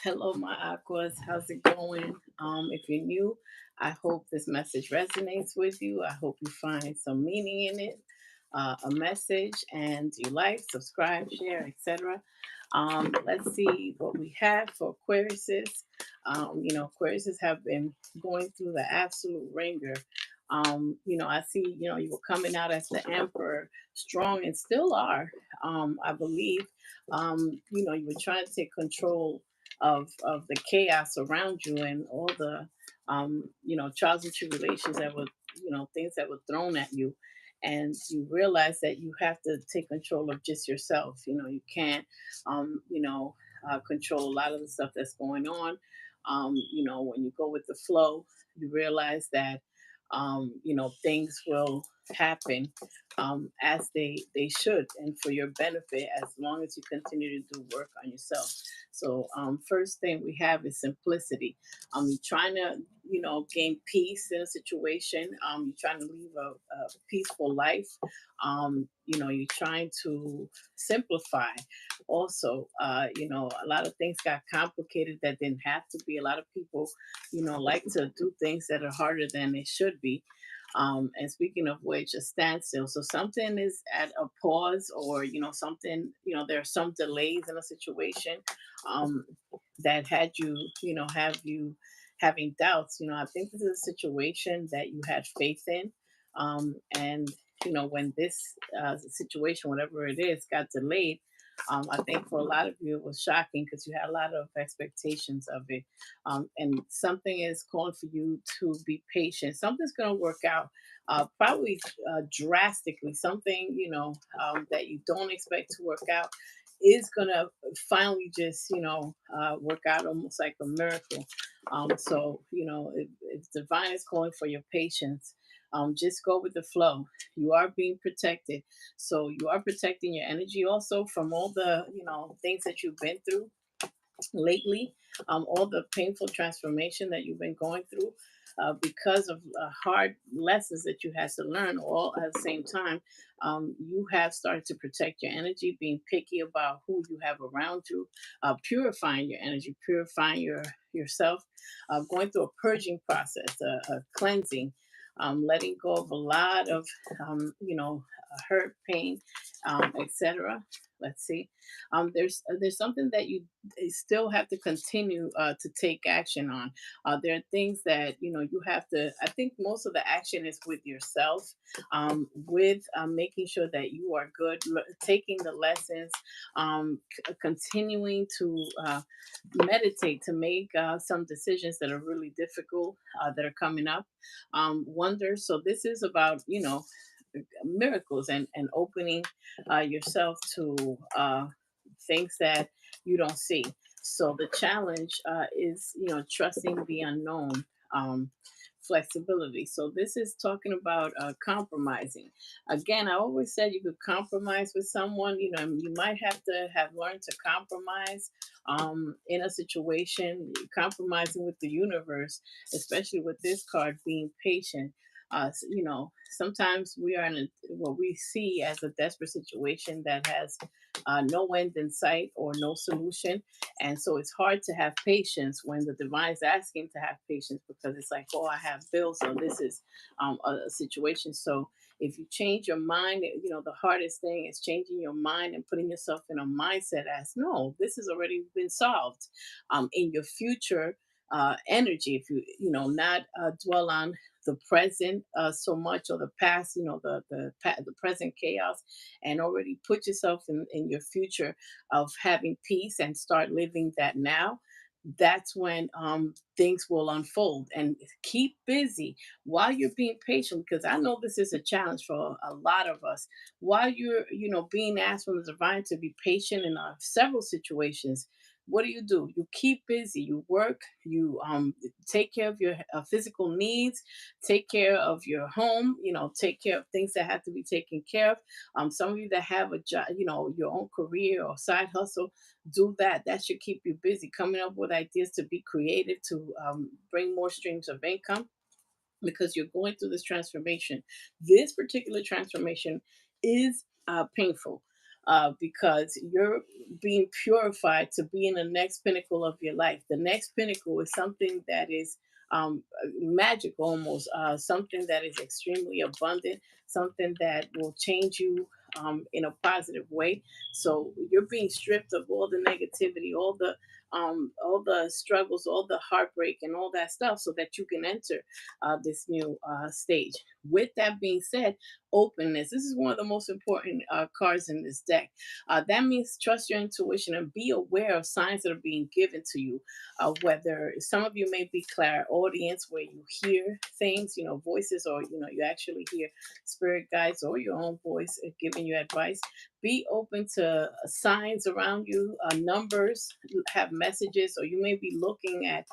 Hello, my aquas. How's it going? If you're new, I hope this message resonates with you. I hope you find some meaning in it, a message, and you like, subscribe, share, etc. Let's see what we have for Aquariuses. Aquariuses have been going through the absolute ringer. I see, you were coming out as the emperor, strong and still are. I believe, you were trying to take control of the chaos around you and all the trials and tribulations that were things that were thrown at you, and you realize that you have to take control of just yourself. You can't control a lot of the stuff that's going on. When you go with the flow, you realize that things will happen as they should, and for your benefit, as long as you continue to do work on yourself. So, first thing we have is simplicity. You're trying to, gain peace in a situation. You're trying to live a peaceful life. You're trying to simplify. Also, a lot of things got complicated that didn't have to be. A lot of people, like to do things that are harder than they should be. And speaking of which, a standstill. So something is at a pause, or something. There are some delays in a situation um, that had you, have you having doubts. I think this is a situation that you had faith in, and when this situation, whatever it is, got delayed. I think for a lot of you it was shocking because you had a lot of expectations of it, and something is calling for you to be patient. Something's going to work out, probably drastically. Something that you don't expect to work out is gonna finally just work out almost like a miracle. So if divine is calling for your patience, just go with the flow. You are being protected, so you are protecting your energy also from all the things that you've been through lately, all the painful transformation that you've been going through, because of hard lessons that you had to learn all at the same time. You have started to protect your energy, being picky about who you have around you, purifying your energy, purifying yourself, going through a purging process, a cleansing, letting go of a lot of hurt, pain, etc. Let's see. There's something that you still have to continue to take action on. There are things that you have to. I think most of the action is with yourself, with making sure that you are good, taking the lessons, continuing to meditate, to make some decisions that are really difficult, that are coming up, wonders. So this is about miracles, and opening yourself to things that you don't see. So the challenge is, trusting the unknown, flexibility. So this is talking about compromising. Again, I always said you could compromise with someone. You might have to have learned to compromise in a situation, compromising with the universe, especially with this card being patient. Sometimes we are in what we see as a desperate situation that has no end in sight or no solution. And so it's hard to have patience when the divine is asking to have patience, because it's like, oh, I have bills, so this is a situation. So if you change your mind, the hardest thing is changing your mind and putting yourself in a mindset as, no, this has already been solved, in your future energy. If not dwell on the present so much, or the past, the present chaos, and already put yourself in your future of having peace, and start living that now. That's when things will unfold. And keep busy while you're being patient, because I know this is a challenge for a lot of us. While you're being asked from the divine to be patient in several situations, what do? You keep busy, you work, you take care of your physical needs, take care of your home, take care of things that have to be taken care of. Some of you that have a job, your own career or side hustle, do that. That should keep you busy, coming up with ideas to be creative, to bring more streams of income, because you're going through this transformation. This particular transformation is painful. because you're being purified to be in the next pinnacle of your life. The next pinnacle is something that is magical, almost something that is extremely abundant, something that will change you in a positive way. So you're being stripped of all the negativity, all the struggles, all the heartbreak, and all that stuff, so that you can enter this new stage. With that being said, openness. This is one of the most important cards in this deck. That means trust your intuition and be aware of signs that are being given to you. Whether some of you may be clairaudience, where you hear things, voices, or you actually hear spirit guides or your own voice giving you advice. Be open to signs around you, numbers have messages, or you may be looking at,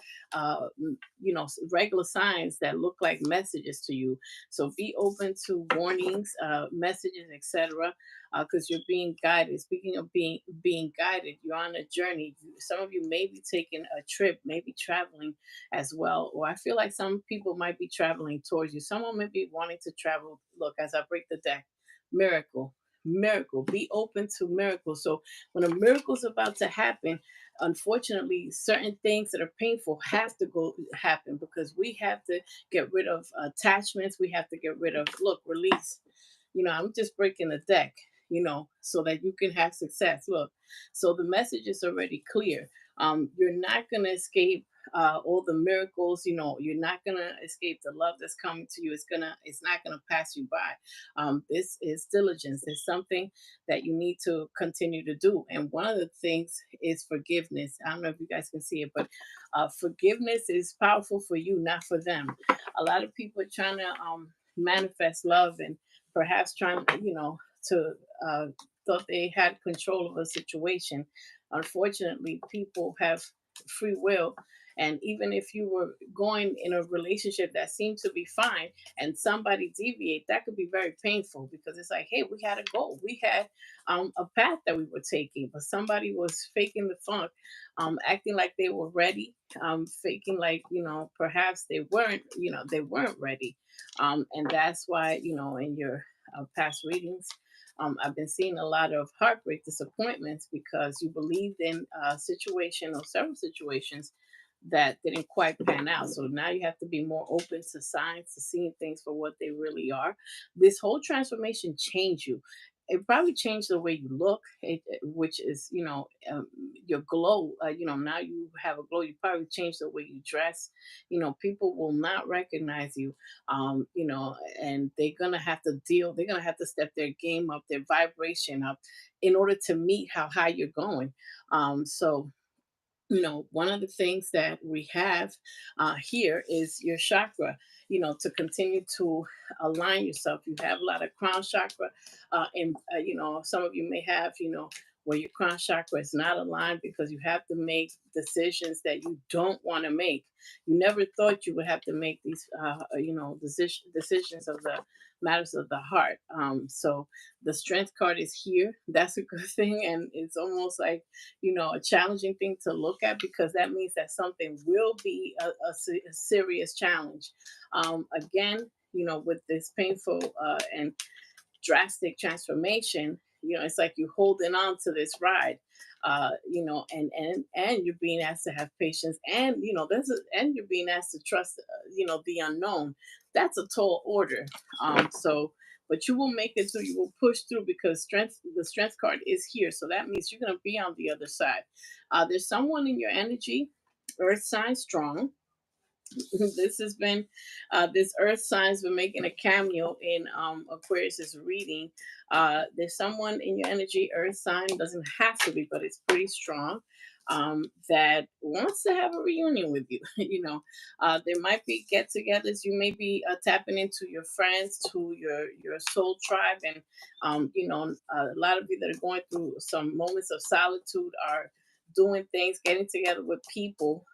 regular signs that look like messages to you. So be open to warnings, messages, etc., because you're being guided. Speaking of being guided, you're on a journey. Some of you may be taking a trip, maybe traveling as well, or I feel like some people might be traveling towards you. Someone may be wanting to travel. Look, as I break the deck, miracle, miracle. Be open to miracles. So when a miracle is about to happen, unfortunately, certain things that are painful have to go happen, because we have to get rid of attachments. We have to get rid of, look, release. I'm just breaking the deck, so that you can have success. Look, so the message is already clear. You're not going to escape all the miracles. You're not going to escape the love that's coming to you. It's not going to pass you by. This is diligence. It's something that you need to continue to do. And one of the things is forgiveness. I don't know if you guys can see it, but forgiveness is powerful for you, not for them. A lot of people are trying to manifest love, and perhaps trying, to thought they had control of a situation. Unfortunately, people have free will. And even if you were going in a relationship that seemed to be fine, and somebody deviate, that could be very painful, because it's like, hey, we had a goal, we had a path that we were taking, but somebody was faking the funk, acting like they were ready, faking like, perhaps they weren't ready. And that's why, in your past readings, I've been seeing a lot of heartbreak, disappointments, because you believed in a situation or several situations that didn't quite pan out. So now you have to be more open to signs, to seeing things for what they really are. This whole transformation changed you. It probably changed the way you look, which is, your glow. Now you have a glow. You probably changed the way you dress. People will not recognize you, and they're gonna have to step their game up, their vibration up, in order to meet how high you're going. So one of the things that we have here is your chakra, to continue to align yourself. You have a lot of crown chakra, and, some of you may have, where your crown chakra is not aligned, because you have to make decisions that you don't want to make. You never thought you would have to make these, decisions of the matters of the heart. So the strength card is here. That's a good thing. And it's almost like, a challenging thing to look at, because that means that something will be a serious challenge. Again, with this painful and drastic transformation, it's like you holding on to this ride, and you're being asked to have patience, and and you're being asked to trust, the unknown. That's a tall order. So, but you will make it through. You will push through, because the strength card is here. So that means you're going to be on the other side. There's someone in your energy, earth sign strong. This has been this earth sign's been making a cameo in Aquarius's reading. There's someone in your energy, earth sign, doesn't have to be, but it's pretty strong, that wants to have a reunion with you. There might be get-togethers. You may be tapping into your friends, to your soul tribe, and a lot of you that are going through some moments of solitude are doing things, getting together with people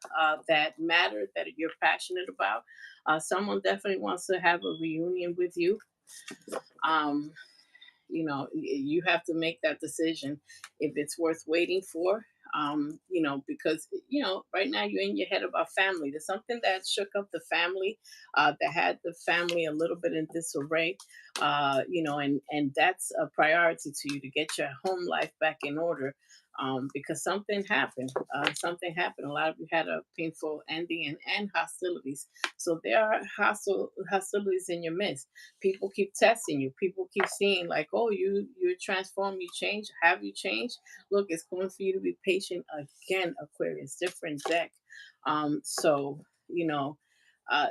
that matter, that you're passionate about. Someone definitely wants to have a reunion with you. You have to make that decision if it's worth waiting for. because right now you're in your head about family. There's something that shook up the family, that had the family a little bit in disarray, and that's a priority to you to get your home life back in order, because something happened. Something happened. A lot of you had a painful ending and hostilities. So there are hostilities in your midst. People keep testing you. People keep seeing like, oh, you're transformed, you change. Have you changed? Look, it's going for you to be patient again, Aquarius. Different deck. So you know, uh,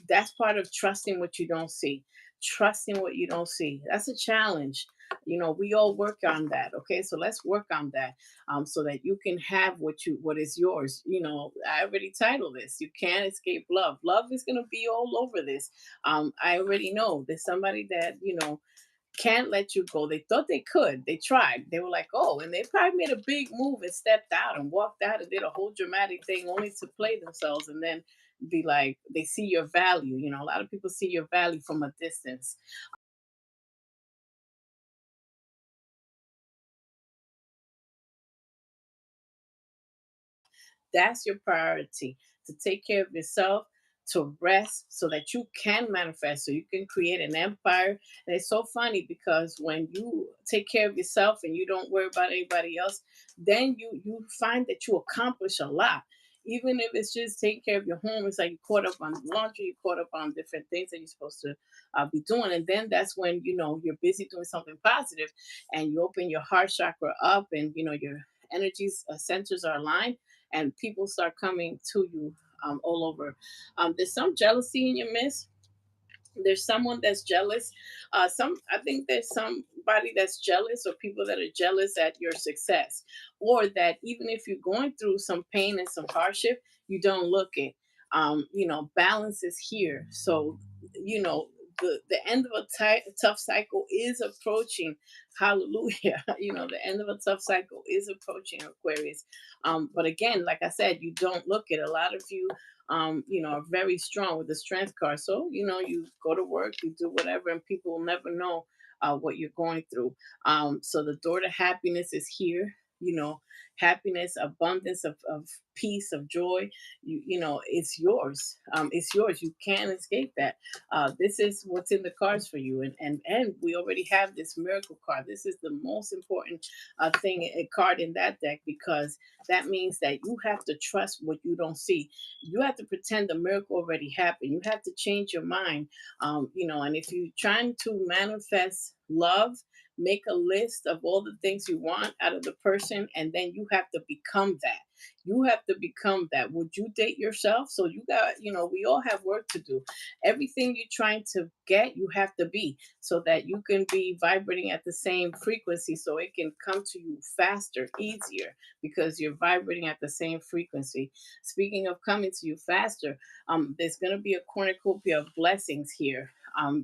that's part of trusting what you don't see. Trusting what you don't see. That's a challenge. We all work on that. Okay, so let's work on that, so that you can have what is yours. I already titled this. You can't escape love. Love is gonna be all over this. I already know there's somebody that can't let you go. They thought they could. They tried. They were like, oh, and they probably made a big move and stepped out and walked out and did a whole dramatic thing only to play themselves and then be like, they see your value. A lot of people see your value from a distance. That's your priority, to take care of yourself, to rest so that you can manifest, so you can create an empire. And it's so funny because when you take care of yourself and you don't worry about anybody else, then you find that you accomplish a lot. Even if it's just taking care of your home, it's like you caught up on laundry, you caught up on different things that you're supposed to be doing. And then that's when you're busy doing something positive and you open your heart chakra up and your energies centers are aligned and people start coming to you all over. There's some jealousy in your midst. There's someone that's jealous. I think there's somebody that's jealous, or people that are jealous at your success, or that even if you're going through some pain and some hardship, you don't look it. Balance is here. So you know the end of a tough cycle is approaching. Hallelujah. The end of a tough cycle is approaching, Aquarius. But again, like I said, you don't look it. A lot of you are very strong with the strength card. So, you go to work, you do whatever, and people will never know what you're going through. So the door to happiness is here. Happiness, abundance of peace, of joy. It's yours. It's yours. You can't escape that. This is what's in the cards for you, and we already have this miracle card. This is the most important thing, a card in that deck, because that means that you have to trust what you don't see. You have to pretend the miracle already happened. You have to change your mind. And if you're trying to manifest love, make a list of all the things you want out of the person, and then you have to become that. You have to become that. Would you date yourself? So we all have work to do. Everything you're trying to get, you have to be, so that you can be vibrating at the same frequency, so it can come to you faster, easier, because you're vibrating at the same frequency. Speaking of coming to you faster, there's going to be a cornucopia of blessings here.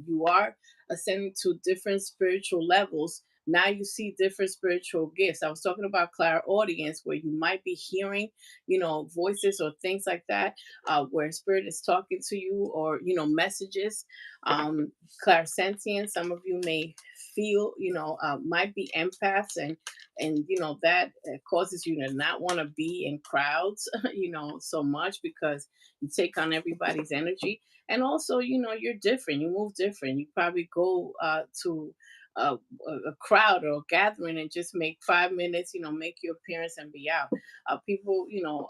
You are ascending to different spiritual levels. Now you see different spiritual gifts. I was talking about clairaudience, where you might be hearing, voices or things like that, where spirit is talking to you, or messages. Clairsentient. Some of you may feel, might be empaths, and that causes you to not want to be in crowds, so much, because you take on everybody's energy. And also, you're different, you move different. You probably go to a crowd or a gathering and just make 5 minutes, make your appearance and be out. People,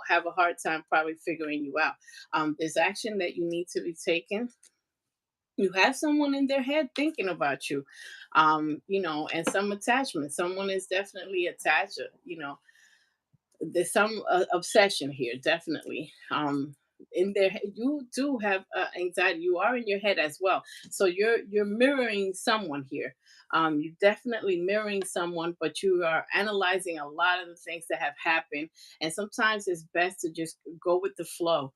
have a hard time probably figuring you out. There's action that you need to be taken. You have someone in their head thinking about you, and some attachment. Someone is definitely attached, there's some obsession here, definitely. In there, you do have anxiety. You are in your head as well, so you're mirroring someone here. You're definitely mirroring someone, but you are analyzing a lot of the things that have happened, and sometimes it's best to just go with the flow.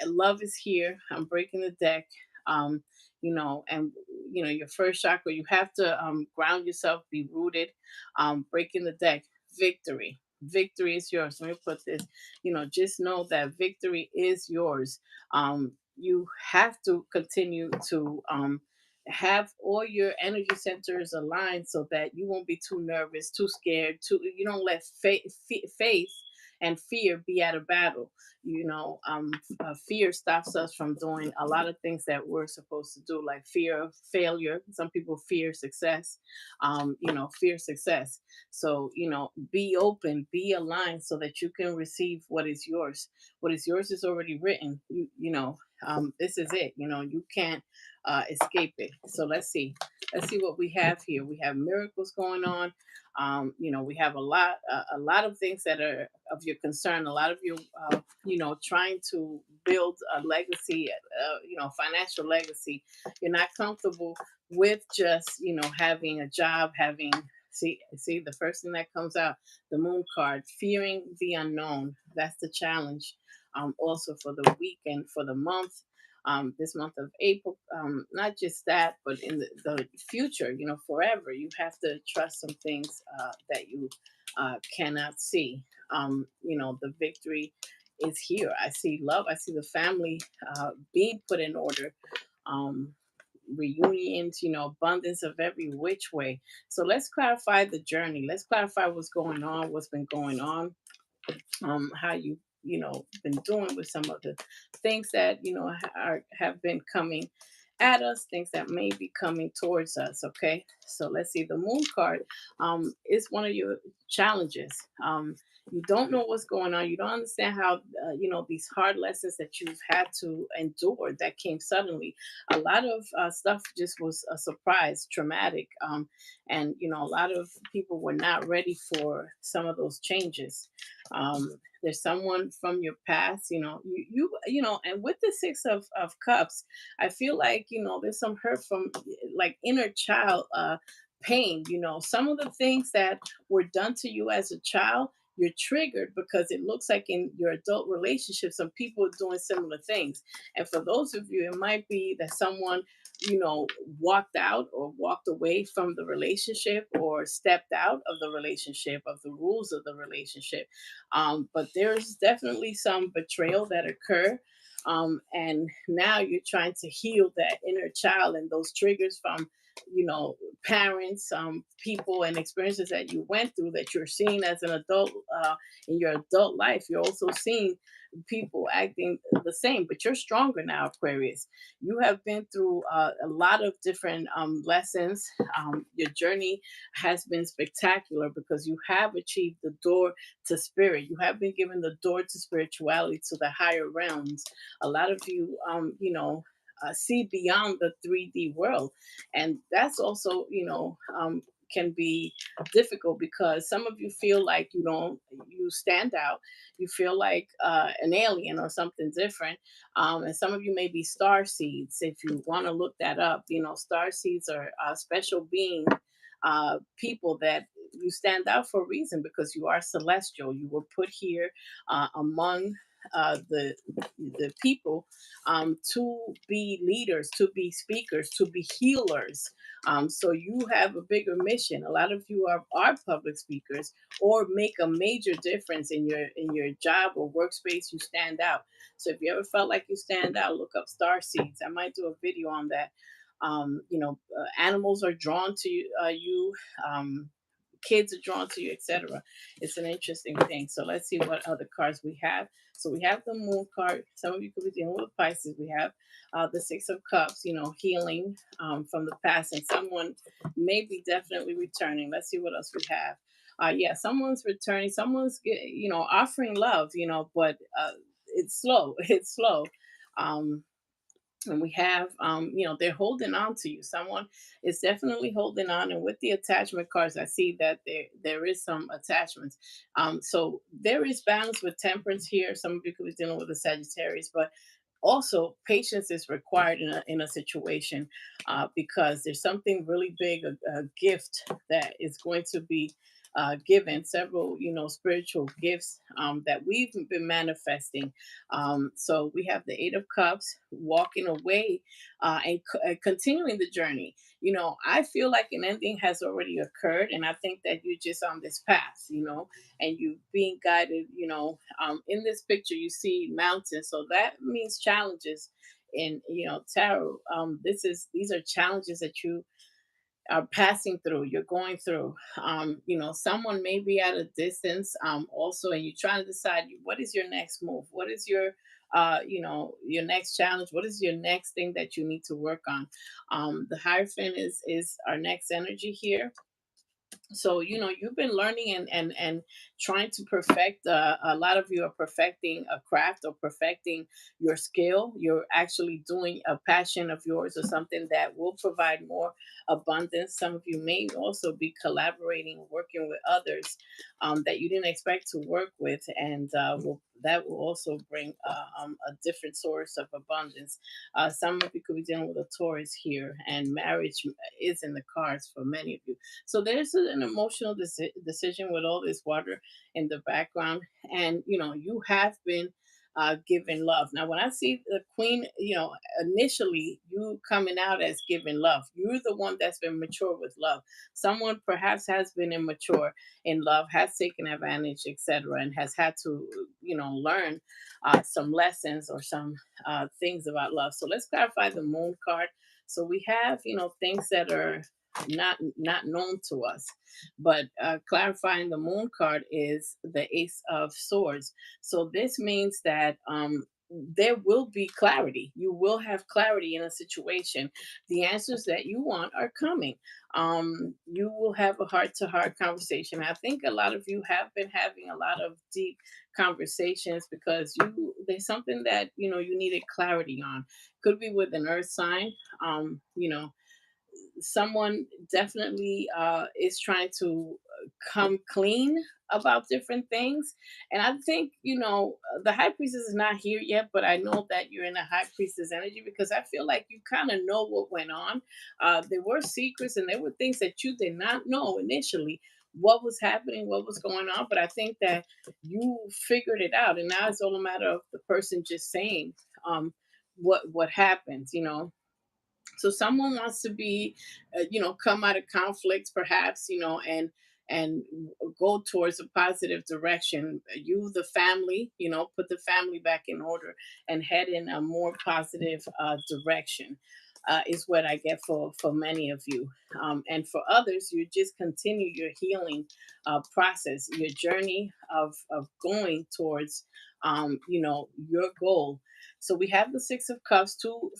Love is here. I'm breaking the deck. And your first chakra, you have to ground yourself, be rooted. Breaking the deck, victory. Victory is yours. Let me put this. Just know that victory is yours. You have to continue to have all your energy centers aligned so that you won't be too nervous, too scared, too you don't let faith and fear be at a battle. Fear stops us from doing a lot of things that we're supposed to do, like fear of failure. Some people fear success, fear success. So, be open, be aligned so that you can receive what is yours. What is yours is already written. This is it. You can't escape it. So let's see what we have here. We have miracles going on. We have a lot of things that are of your concern. A lot of you, trying to build a legacy, financial legacy. You're not comfortable with just, having a job, having. See, the first thing that comes out, the moon card, fearing the unknown. That's the challenge. Also for the week and for the month, this month of April. Not just that, but in the future, forever, you have to trust some things that you cannot see. The victory is here. I see love. I see the family being put in order. Um, Reunions, abundance of every which way. So let's clarify the journey. Let's clarify what's going on, what's been going on, how been doing with some of the things that have been coming at us, things that may be coming towards us. Okay, so let's see. The moon card is one of your challenges. You don't know what's going on. You don't understand how these hard lessons that you've had to endure that came suddenly. A lot of stuff just was a surprise, traumatic, and a lot of people were not ready for some of those changes. There's someone from your past, and with the six of cups, I feel like, there's some hurt from like inner child pain. Some of the things that were done to you as a child, you're triggered because it looks like in your adult relationship, some people are doing similar things. And for those of you, it might be that someone, walked out or walked away from the relationship or stepped out of the relationship, of the rules of the relationship. But there's definitely some betrayal that occur. And now you're trying to heal that inner child and those triggers from, parents, people, and experiences that you went through that you're seeing as an adult in your adult life. You're also seeing people acting the same, but you're stronger now, Aquarius. You have been through a lot of different lessons. Your journey has been spectacular because you have achieved the door to spirit. You have been given the door to spirituality, to the higher realms. A lot of you, see beyond the 3D world. And that's also, can be difficult because some of you feel like you stand out. You feel like an alien or something different. And some of you may be star seeds. If you want to look that up, star seeds are special being people that you stand out for a reason because you are celestial. You were put here among the people to be leaders, to be speakers, to be healers. So you have a bigger mission. A lot of you are public speakers or make a major difference in your job or workspace. You stand out. So if you ever felt like you stand out, look up star seeds. I might do a video on that. Animals are drawn to you. Kids are drawn to you, etc. It's an interesting thing. So let's see what other cards we have. So we have the moon card. Some of you could be dealing with Pisces. We have the six of cups, healing from the past, and someone may be definitely returning. Let's see what else we have. Yeah, someone's returning. Someone's offering love, but it's slow. It's slow. Um, and we have they're holding on to you. Someone is definitely holding on, and with the attachment cards I see that there is some attachments. So there is balance with temperance here. Some of you could be dealing with a Sagittarius, but also patience is required in a situation because there's something really big, a gift that is going to be given, several spiritual gifts that we've been manifesting. So we have the eight of cups, walking away and continuing the journey. I feel like an ending has already occurred, and I think that you're just on this path, and you being guided. In this picture you see mountains, so that means challenges in tarot. These are challenges that you are passing through, you're going through. Someone may be at a distance, also, and you're trying to decide what is your next move, what is your your next challenge, what is your next thing that you need to work on. The Hierophant is our next energy here. So you've been learning and trying to perfect, a lot of you are perfecting a craft or perfecting your skill. You're actually doing a passion of yours or something that will provide more abundance. Some of you may also be collaborating, working with others, that you didn't expect to work with, and that will also bring a different source of abundance. Some of you could be dealing with a Taurus here, and marriage is in the cards for many of you. So there's an emotional decision with all this water in the background, and you have been giving love. Now, when I see the Queen, initially you coming out as giving love, you're the one that's been mature with love. Someone perhaps has been immature in love, has taken advantage, etc., and has had to, learn some lessons or some things about love. So let's clarify the Moon card. So we have, things that are not known to us, but clarifying the Moon card is the Ace of Swords. So this means that there will be clarity. You will have clarity in a situation. The answers that you want are coming. You will have a heart to heart conversation. I think a lot of you have been having a lot of deep conversations because there's something that you needed clarity on. Could be with an earth sign. Someone definitely is trying to come clean about different things. And I think, the high priestess is not here yet, but I know that you're in a high priestess energy because I feel like you kind of know what went on. There were secrets and there were things that you did not know initially. What was happening, what was going on, but I think that you figured it out, and now it's all a matter of the person just saying what happens. So someone wants to be come out of conflicts perhaps, and go towards a positive direction. You, the family, put the family back in order and head in a more positive direction, is what I get for many of you. And for others, you just continue your healing process, your journey of going towards your goal. So we have the Six of Cups. Two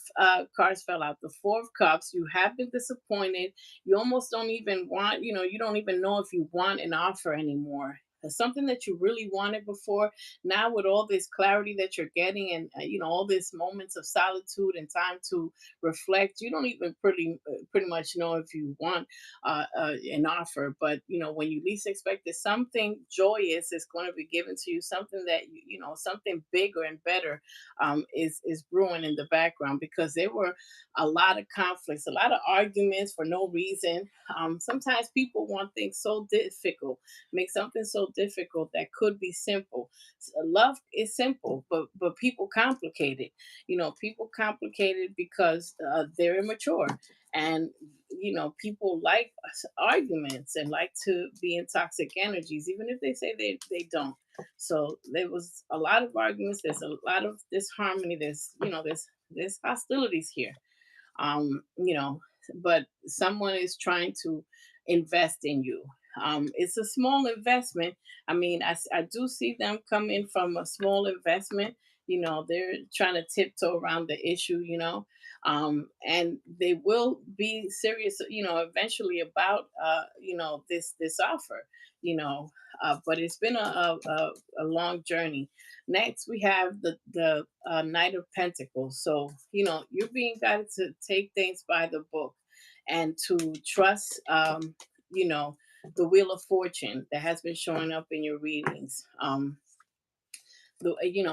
cards fell out. The Four of Cups. You have been disappointed. You almost don't even want. You don't even know if you want an offer anymore. Something that you really wanted before. Now, with all this clarity that you're getting, and all these moments of solitude and time to reflect, you don't even pretty much know if you want an offer. But when you least expect it, something joyous is going to be given to you. Something that something bigger and better is brewing in the background, because there were a lot of conflicts, a lot of arguments for no reason. Sometimes people want things so difficult, make something so difficult that could be simple. Love is simple, but people complicate it. People complicate it because they're immature, and people like arguments and like to be in toxic energies, even if they say they don't. So there was a lot of arguments. There's a lot of disharmony. There's hostilities here. You know, but someone is trying to invest in you. It's a small investment. I mean, I do see them come in from a small investment. They're trying to tiptoe around the issue. And they will be serious. Eventually about this offer. But it's been a long journey. Next, we have the Knight of Pentacles. So, you're being guided to take things by the book and to trust, you know, the Wheel of Fortune that has been showing up in your readings.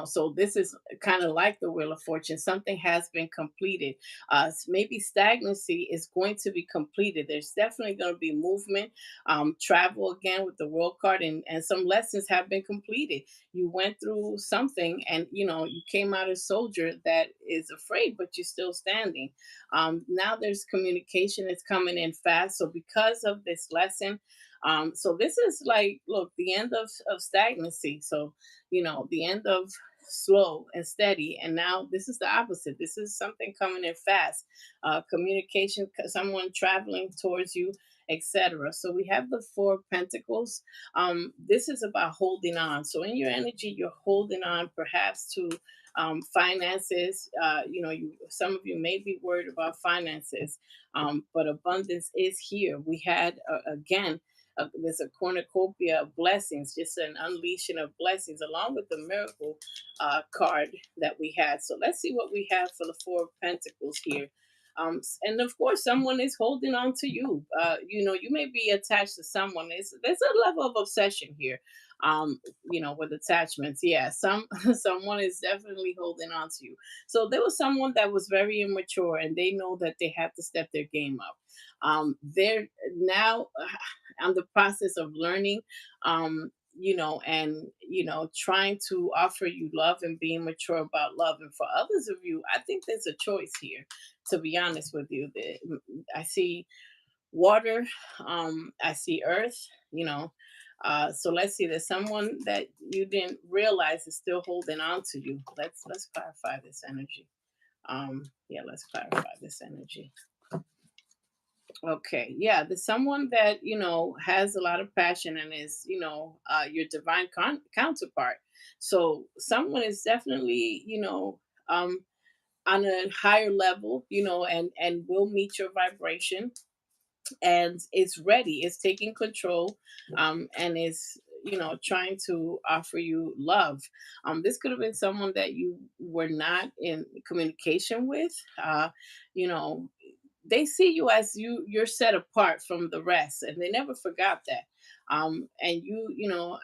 So this is kind of like the Wheel of Fortune. Something has been completed. Maybe stagnancy is going to be completed. There's definitely going to be movement, travel again with the World card, and some lessons have been completed. You went through something, and you came out a soldier that is afraid, but you're still standing. Now there's communication that's coming in fast. So because of this lesson, so this is like, look, the end of stagnancy. So the end of slow and steady, and now this is the opposite. This is something coming in fast. Communication, someone traveling towards you, etc. So we have the Four of Pentacles. This is about holding on. So in your energy, you're holding on, perhaps to finances. Some of you may be worried about finances, but abundance is here. We had again. There's a cornucopia of blessings, just an unleashing of blessings, along with the miracle card that we had. So let's see what we have for the Four of Pentacles here. And of course, someone is holding on to you. You may be attached to someone. There's a level of obsession here. With attachments. Yeah, someone is definitely holding on to you. So there was someone that was very immature, and they know that they have to step their game up. They're now on the process of learning. And trying to offer you love and being mature about love. And for others of you, I think there's a choice here, to be honest with you. I see water, I see earth, so let's see, there's someone that you didn't realize is still holding on to you. Let's clarify this energy. Yeah, let's clarify this energy. Okay, yeah, there's someone that has a lot of passion and is your divine counterpart. So someone is definitely on a higher level, and will meet your vibration, and it's ready, it's taking control, and is trying to offer you love. This could have been someone that you were not in communication with. You know they see you as you're set apart from the rest, and they never forgot that. And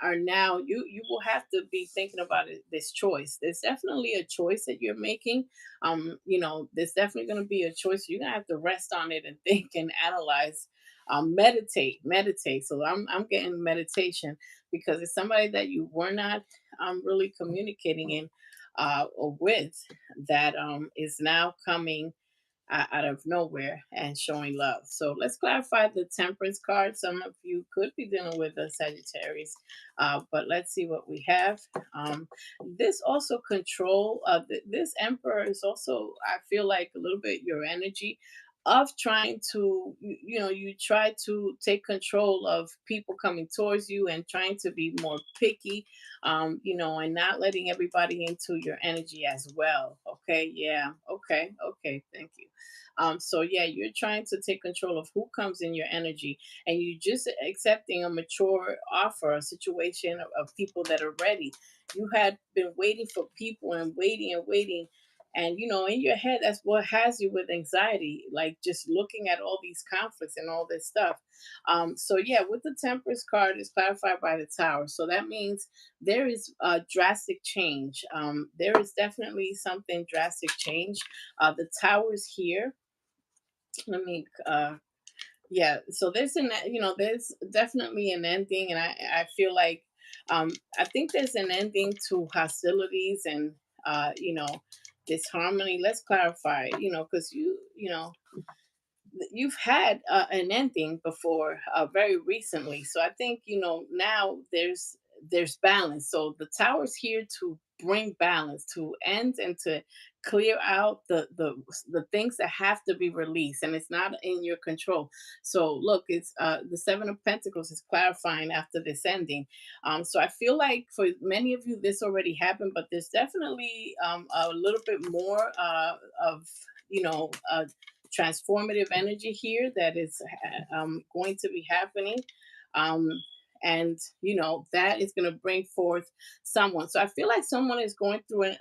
are now, you will have to be thinking about this choice. There's definitely a choice that you're making. There's definitely going to be a choice. You're going to have to rest on it and think and analyze. Meditate. So I'm getting meditation, because it's somebody that you were not really communicating in or with, that is now coming out of nowhere and showing love. So let's clarify the Temperance card. Some of you could be dealing with a Sagittarius, but let's see what we have. This also control. This Emperor is also, I feel like, a little bit your energy of trying to, you try to take control of people coming towards you, and trying to be more picky, and not letting everybody into your energy as well. Okay, yeah, okay, thank you. So yeah, you're trying to take control of who comes in your energy, and you just accepting a mature offer, a situation of people that are ready. You had been waiting for people, and waiting and waiting, and in your head, that's what has you with anxiety, like just looking at all these conflicts and all this stuff. So yeah, with the Temperance card is clarified by the Tower. So that means there is a drastic change. There is definitely something drastic change. The Tower's here. Let me yeah, so there's definitely an ending, and I feel like, I think there's an ending to hostilities and disharmony. Let's clarify, because you've had an ending before, very recently. So I think now there's balance. So the Tower's here to bring balance, to end and to clear out the things that have to be released, and it's not in your control. So look, it's the Seven of Pentacles is clarifying after this ending. So I feel like for many of you this already happened, but there's definitely a little bit more of transformative energy here that is going to be happening. Um, and that is going to bring forth someone. So I feel like someone is going through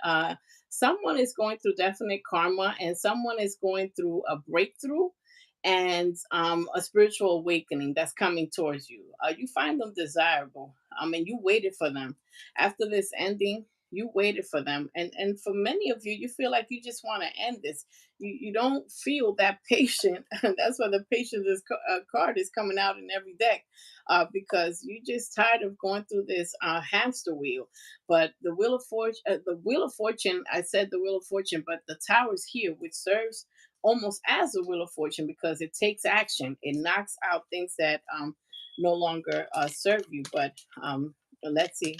definite karma, and someone is going through a breakthrough, and a spiritual awakening that's coming towards you. You find them desirable. I mean, you waited for them. After this ending, you waited for them, and for many of you, you feel like you just want to end this. You don't feel that patient. And that's why the patience card is coming out in every deck, because you just tired of going through this hamster wheel. But the wheel of fortune, I said the wheel of fortune, but the Tower's here, which serves almost as a wheel of fortune, because it takes action. It knocks out things that no longer serve you. But let's see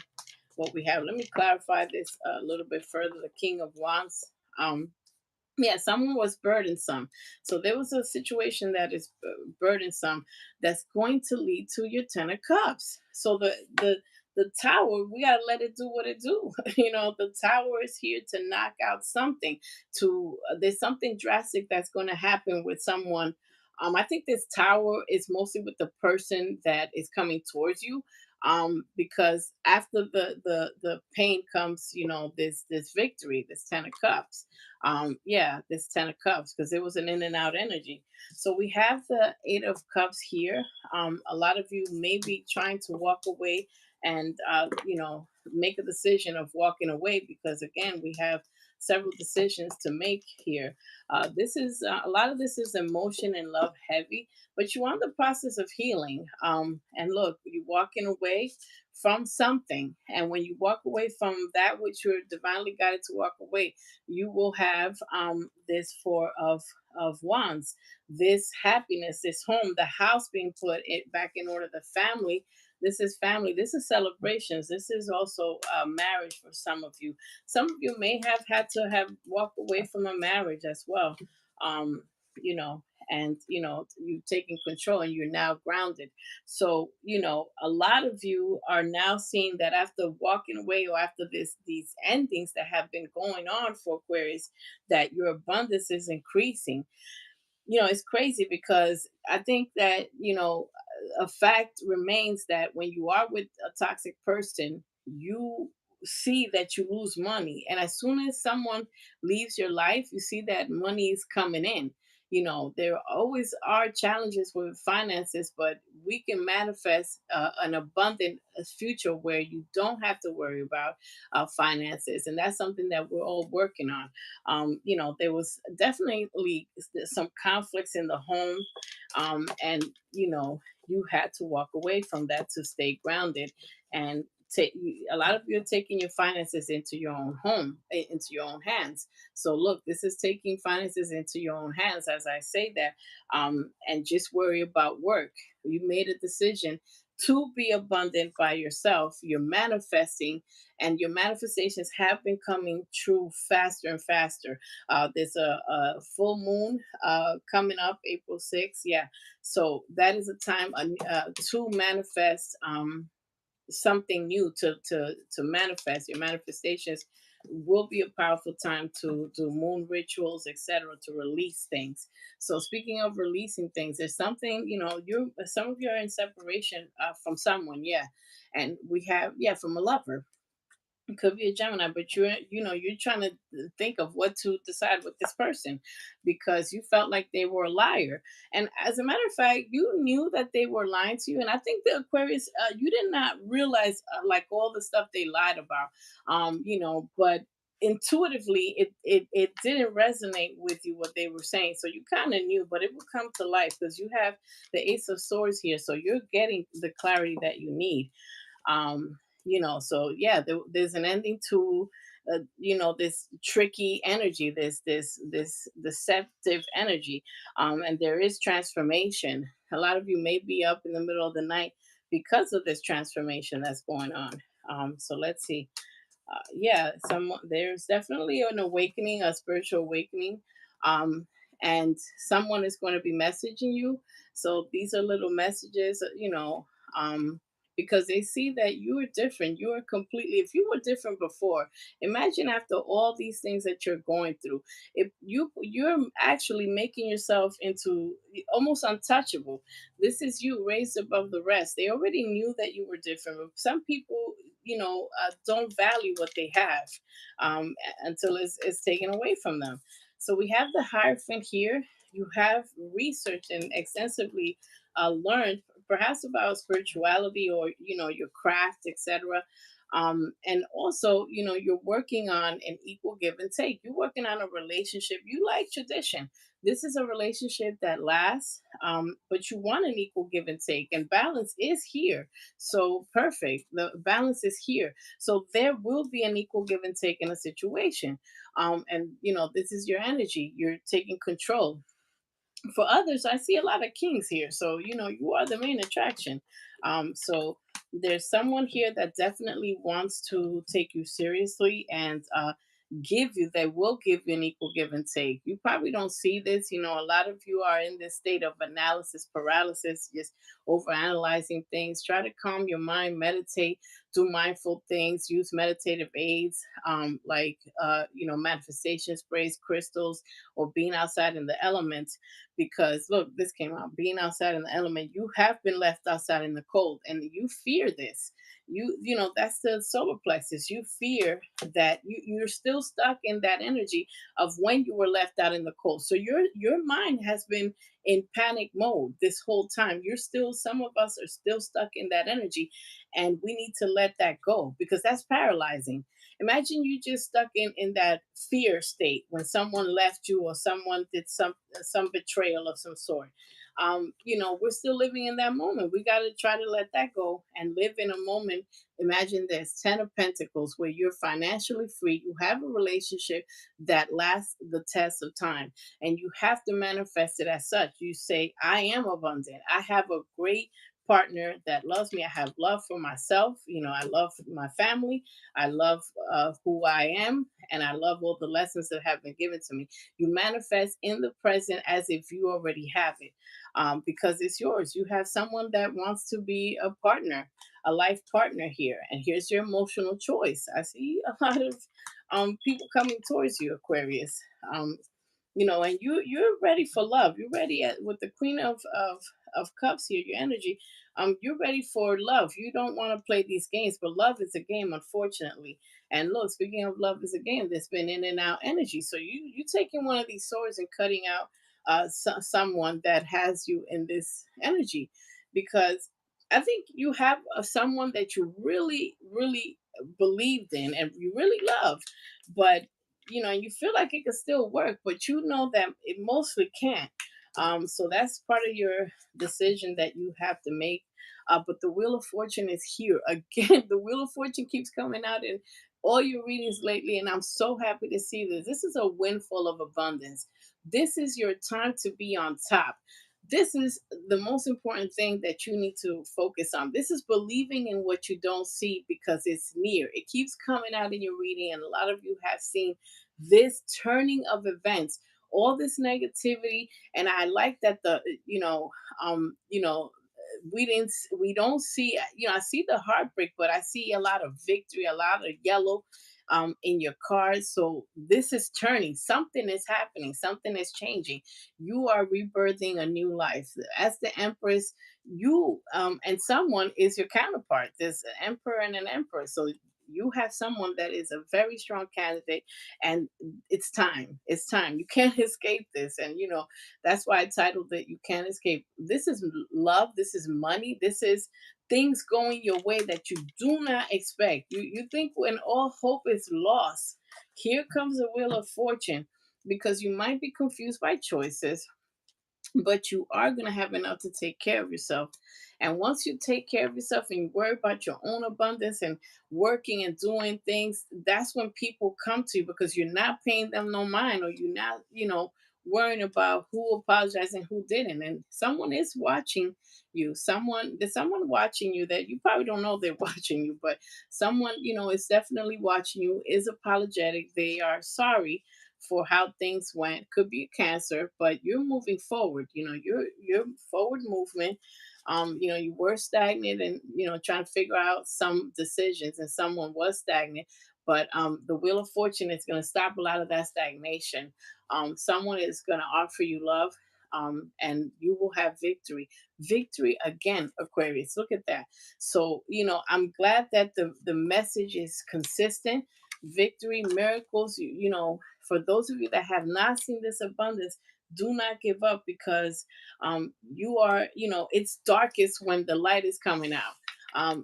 what we have. Let me clarify this a little bit further. The King of Wands. Yeah, someone was burdensome. So there was a situation that is burdensome that's going to lead to your 10 of cups. So the tower, we gotta let it do what it do. The tower is here to knock out something. To There's something drastic that's going to happen with someone. I think this tower is mostly with the person that is coming towards you. Because after the pain comes, this victory, this 10 of cups. Yeah, this 10 of cups, because it was an in and out energy. So we have the 8 of cups here. A lot of you may be trying to walk away and make a decision of walking away, because again, we have several decisions to make here. This is a lot of this is emotion and love heavy, but you're on the process of healing. And look, you're walking away from something, and when you walk away from that which you're divinely guided to walk away, you will have this Four of Wands, this happiness, this home, the house being put it back in order, the family. This is family. This is celebrations. This is also marriage for some of you. Some of you may have had to have walked away from a marriage as well. Um, you know, and you've taken control and you're now grounded. So, a lot of you are now seeing that after walking away, or after these endings that have been going on for Aquarius, that your abundance is increasing. It's crazy, because I think that, a fact remains that when you are with a toxic person, you see that you lose money. And as soon as someone leaves your life, you see that money is coming in. There always are challenges with finances, but we can manifest an abundant future where you don't have to worry about finances. And that's something that we're all working on. There was definitely some conflicts in the home, and you had to walk away from that to stay grounded and take. A lot of you are taking your finances into your own home, into your own hands. So look, this is taking finances into your own hands, as I say that, and just worry about work. You made a decision to be abundant by yourself. You're manifesting, and your manifestations have been coming true faster and faster. There's a full moon coming up April 6th. Yeah. So that is a time to manifest something new, to manifest. Your manifestations will be a powerful time to do moon rituals, etc., to release things. So speaking of releasing things, there's something, you some of you are in separation from someone. Yeah. And we have, yeah, from a lover. It could be a Gemini, but you're trying to think of what to decide with this person, because you felt like they were a liar. And as a matter of fact, you knew that they were lying to you. And I think the Aquarius, you did not realize like all the stuff they lied about. But intuitively, it didn't resonate with you what they were saying. So you kind of knew, but it would come to life, because you have the Ace of Swords here. So you're getting the clarity that you need. So yeah, there's an ending to this tricky energy, this deceptive energy. And there is transformation. A lot of you may be up in the middle of the night because of this transformation that's going on. So let's see. Yeah, there's definitely an awakening, a spiritual awakening. um and someone is going to be messaging you. So these are little messages, because they see that you are different. You are completely, if you were different before, imagine after all these things that you're going through, if you're actually making yourself into almost untouchable. This is you raised above the rest. They already knew that you were different, but some people, don't value what they have, until it's taken away from them. So we have the Hierophant here. You have researched and extensively learned perhaps about spirituality, or your craft, etc. And also, you're working on an equal give and take. You're working on a relationship. You like tradition. This is a relationship that lasts, but you want an equal give and take, and balance is here. So perfect. The balance is here. So there will be an equal give and take in a situation. And this is your energy. You're taking control. For others, I see a lot of kings here. So you are the main attraction. So There's someone here that definitely wants to take you seriously and give you, they will give you an equal give and take. You probably don't see this. You know, a lot of you are in this state of analysis paralysis, just over analyzing things. Try to calm your mind, meditate, do mindful things, use meditative aids, like manifestation sprays, crystals, or being outside in the elements. Because look, this came out, being outside in the element, you have been left outside in the cold and you fear this. You know, that's the solar plexus. You fear that you're still stuck in that energy of when you were left out in the cold. So your mind has been in panic mode this whole time. You're still, some of us are still stuck in that energy, and we need to let that go because that's paralyzing. Imagine you just stuck in that fear state when someone left you or someone did some betrayal of some sort. We're still living in that moment. We got to try to let that go and live in a moment. Imagine there's 10 of pentacles where you're financially free. You have a relationship that lasts the test of time, and you have to manifest it as such. You say, I am abundant. I have a great partner that loves me. I have love for myself. I love my family. I love who I am, and I love all the lessons that have been given to me. You manifest in the present as if you already have it, because it's yours. You have someone that wants to be a partner, a life partner here, and here's your emotional choice. I see a lot of people coming towards you, Aquarius. Um, and you're ready for love. You're ready with the Queen of Cups here, your energy. You're ready for love. You don't want to play these games, but love is a game, unfortunately. And look, speaking of love is a game, there's been in and out energy. So you taking one of these swords and cutting out someone that has you in this energy, because I think you have someone that you really, really believed in and you really love, but you feel like it could still work, but you know that it mostly can't. So that's part of your decision that you have to make. But the Wheel of Fortune is here again. The Wheel of Fortune keeps coming out in all your readings lately, and I'm so happy to see this. This is a windfall of abundance. This is your time to be on top. This is the most important thing that you need to focus on. This is believing in what you don't see because it's near. It keeps coming out in your reading, and a lot of you have seen this turning of events, all this negativity. And I like that we don't see, I see the heartbreak, but I see a lot of victory, a lot of yellow in your cards. So this is turning, something is happening, something is changing. You are rebirthing a new life as the Empress. You and someone is your counterpart. There's an emperor and an emperor, so you have someone that is a very strong candidate, and it's time. You can't escape this. And that's why I titled it You Can't Escape. This is love, this is money, this is things going your way that you do not expect. You think when all hope is lost, here comes the Wheel of Fortune, because you might be confused by choices, but you are going to have enough to take care of yourself. And once you take care of yourself and you worry about your own abundance and working and doing things, that's when people come to you, because you're not paying them no mind, or you're not, worrying about who apologized and who didn't. And someone is watching you. There's someone watching you that you probably don't know they're watching you, but someone, is definitely watching you, is apologetic. They are sorry for how things went. Could be cancer, but you're moving forward. Your forward movement. You were stagnant and trying to figure out some decisions, and someone was stagnant. But the Wheel of Fortune is going to stop a lot of that stagnation. Someone is going to offer you love. And you will have victory. Victory again, Aquarius. Look at that. So, I'm glad that the message is consistent. Victory, miracles. For those of you that have not seen this abundance, do not give up, because you are, it's darkest when the light is coming out.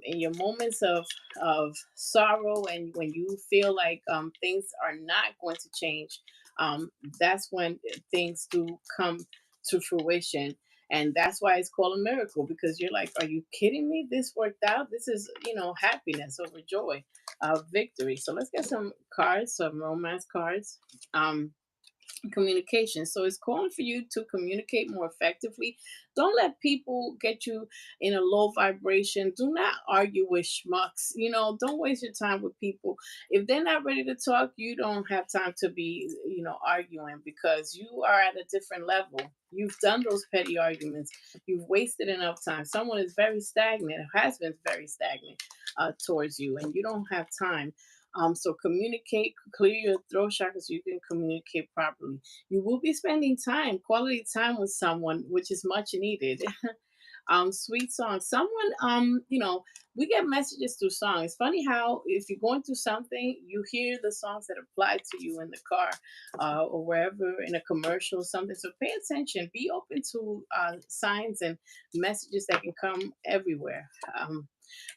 In your moments of sorrow, and when you feel like things are not going to change, that's when things do come to fruition. And that's why it's called a miracle, because you're like, are you kidding me? This worked out. This is, happiness over joy, victory. So let's get some cards, some romance cards. Um, communication. So it's calling for you to communicate more effectively. Don't let people get you in a low vibration. Do not argue with schmucks. Don't waste your time with people. If they're not ready to talk, you don't have time to be, arguing, because you are at a different level. You've done those petty arguments. You've wasted enough time. Someone is very stagnant, has been very stagnant towards you, and you don't have time. So communicate, clear your throat chakra so you can communicate properly. You will be spending time, quality time with someone, which is much needed. Sweet songs. Someone, we get messages through songs. It's funny how if you're going through something, you hear the songs that apply to you in the car, or wherever, in a commercial or something. So pay attention. Be open to signs and messages that can come everywhere.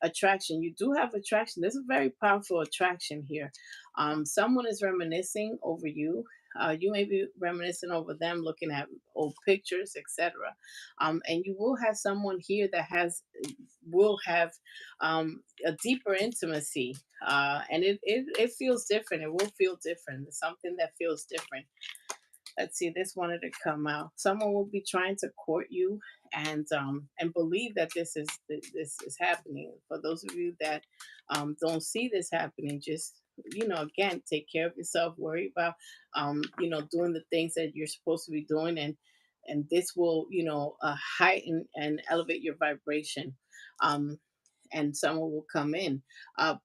Attraction. You do have attraction. There's a very powerful attraction here. Someone is reminiscing over you. You may be reminiscing over them, looking at old pictures, etc. And you will have someone here that will have a deeper intimacy, and it feels different. It will feel different. It's something that feels different. Let's see, this wanted to come out. Someone will be trying to court you, and believe that this is happening. For those of you that don't see this happening, just, again, take care of yourself. Worry about doing the things that you're supposed to be doing, and this will, heighten and elevate your vibration. Um, and someone will come in.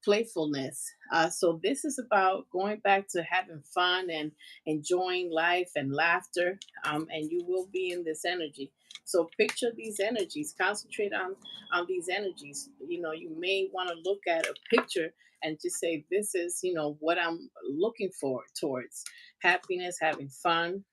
Playfulness. So this is about going back to having fun and enjoying life and laughter, and you will be in this energy. So picture these energies, concentrate on these energies. You may want to look at a picture and just say, this is, what I'm looking for towards: happiness, having fun.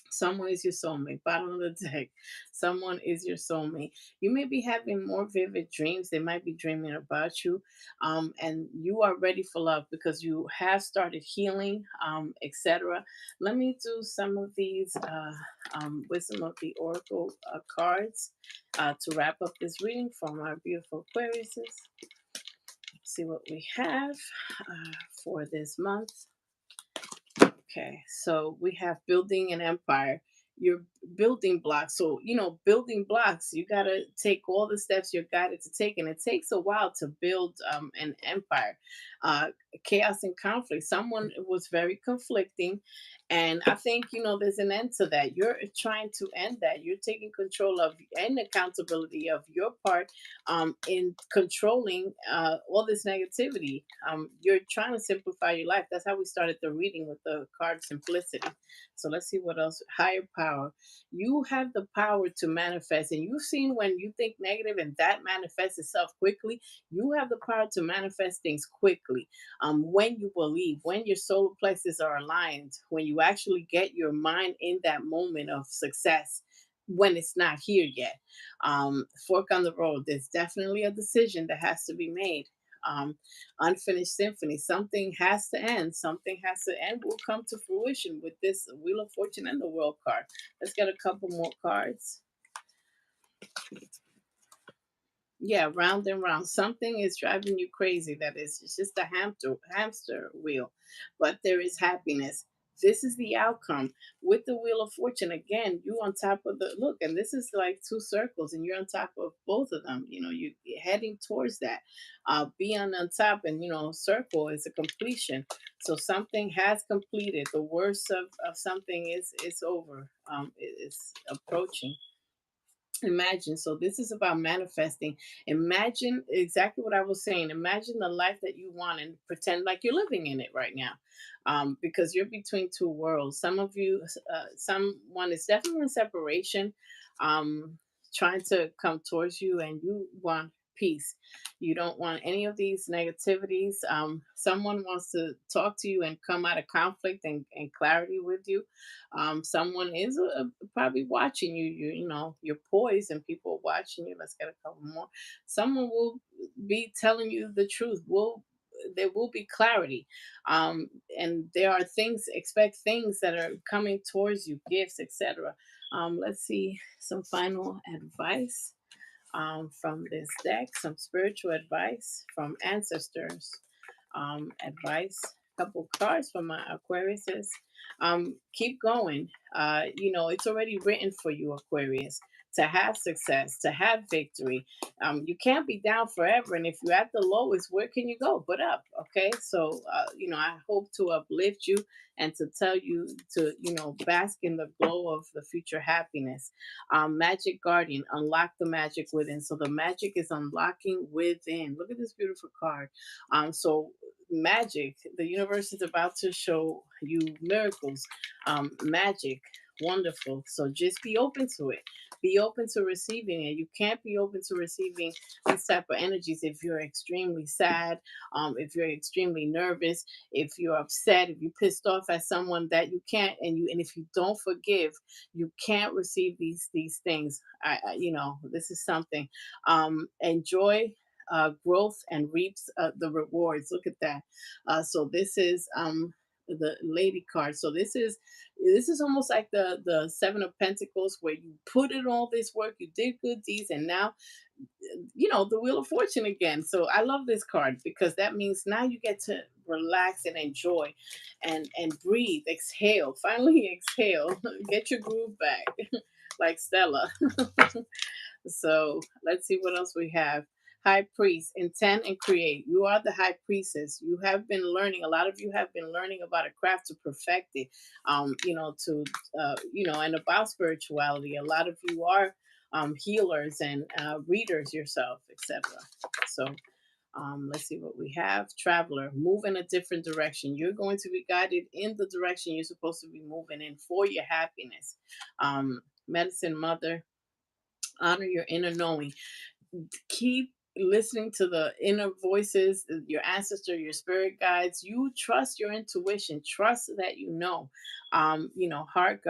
Someone is your soulmate. Bottom of the deck. Someone is your soulmate. You may be having more vivid dreams. They might be dreaming about you. And you are ready for love because you have started healing, etc. Let me do some of these Wisdom of the Oracle cards to wrap up this reading from our beautiful Aquariuses. See what we have for this month. Okay, so we have building an empire. Your building blocks. So, building blocks, you got to take all the steps you're guided to take. And it takes a while to build an empire. Uh, Chaos and conflict. Someone was very conflicting. And I think, there's an end to that. You're trying to end that. You're taking control of and accountability of your part in controlling all this negativity. You're trying to simplify your life. That's how we started the reading with the card simplicity. So let's see what else. Higher power. You have the power to manifest, and you've seen when you think negative and that manifests itself quickly. You have the power to manifest things quickly. When you believe, when your solar plexus are aligned, when you actually get your mind in that moment of success, when it's not here yet. Fork on the road. There's definitely a decision that has to be made. Unfinished symphony. Something has to end. Something has to end. Will come to fruition with this Wheel of Fortune and the World card. Let's get a couple more cards. Yeah, round and round. Something is driving you crazy. That is, it's just a hamster wheel, but there is happiness. This is the outcome with the Wheel of Fortune. Again, you on top of the look, and this is like two circles, and you're on top of both of them. You're heading towards that. Being on top, and circle is a completion. So something has completed. The worst of something is over. It's approaching. Imagine. So this is about manifesting. Imagine exactly what I was saying. Imagine the life that you want and pretend like you're living in it right now, because you're between two worlds. Some of you, someone is definitely in separation, um, trying to come towards you, and you want peace. You don't want any of these negativities. Someone wants to talk to you and come out of conflict and clarity with you. Someone is probably watching you. You're poised, and people are watching you. Let's get a couple more. Someone will be telling you the truth. There will be clarity, and there are things. Expect things that are coming towards you, gifts, etc. Let's see some final advice from this deck. Some spiritual advice from ancestors. Advice couple cards from my Aquariuses. Keep going. It's already written for you, Aquarius, to have success, to have victory. You can't be down forever. And if you're at the lowest, where can you go but up? Okay. So, I hope to uplift you and to tell you to, bask in the glow of the future happiness. Magic Guardian, unlock the magic within. So the magic is unlocking within. Look at this beautiful card. So magic, the universe is about to show you miracles, magic, wonderful. So just be open to it. Be open to receiving it. You can't be open to receiving these type of energies if you're extremely sad, if you're extremely nervous, if you're upset, if you're pissed off at someone that you can't, and if you don't forgive, you can't receive these things. This is something. Enjoy growth and reaps the rewards. Look at that. So this is the lady card. So this is almost like the seven of pentacles, where you put in all this work, you did good deeds, and now the wheel of fortune again. So I love this card because that means now you get to relax and enjoy and breathe, exhale, finally exhale, get your groove back, like Stella. So let's see what else we have. High priest, intend and create. You are the high priestess. You have been learning. A lot of you have been learning about a craft to perfect it. And about spirituality. A lot of you are healers and readers yourself, etc. So let's see what we have. Traveler, move in a different direction. You're going to be guided in the direction you're supposed to be moving in for your happiness. Medicine mother, honor your inner knowing. Keep listening to the inner voices, your ancestor, your spirit guides. You trust your intuition, trust that heart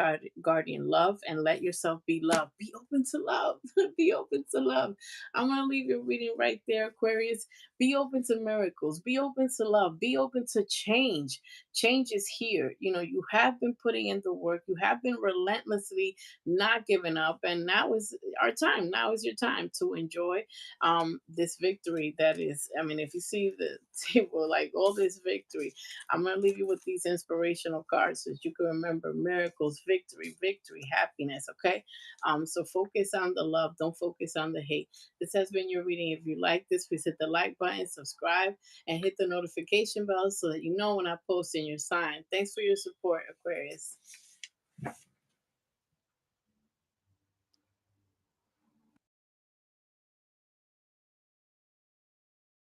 guardian, love, and let yourself be loved. Be open to love. Be open to love. I'm going to leave your reading right there, Aquarius. Be open to miracles, be open to love, be open to change. Change is here. You have been putting in the work, you have been relentlessly not giving up, and now is our time. Now is your time to enjoy this victory. That is, I mean, if you see the table, like all this victory, I'm going to leave you with these inspirational cards so that you can remember miracles, victory, happiness. Okay. So focus on the love, don't focus on the hate. This has been your reading. If you like this, please hit the like button, subscribe, and hit the notification bell so that you know when I post in your sign. Thanks for your support, Aquarius.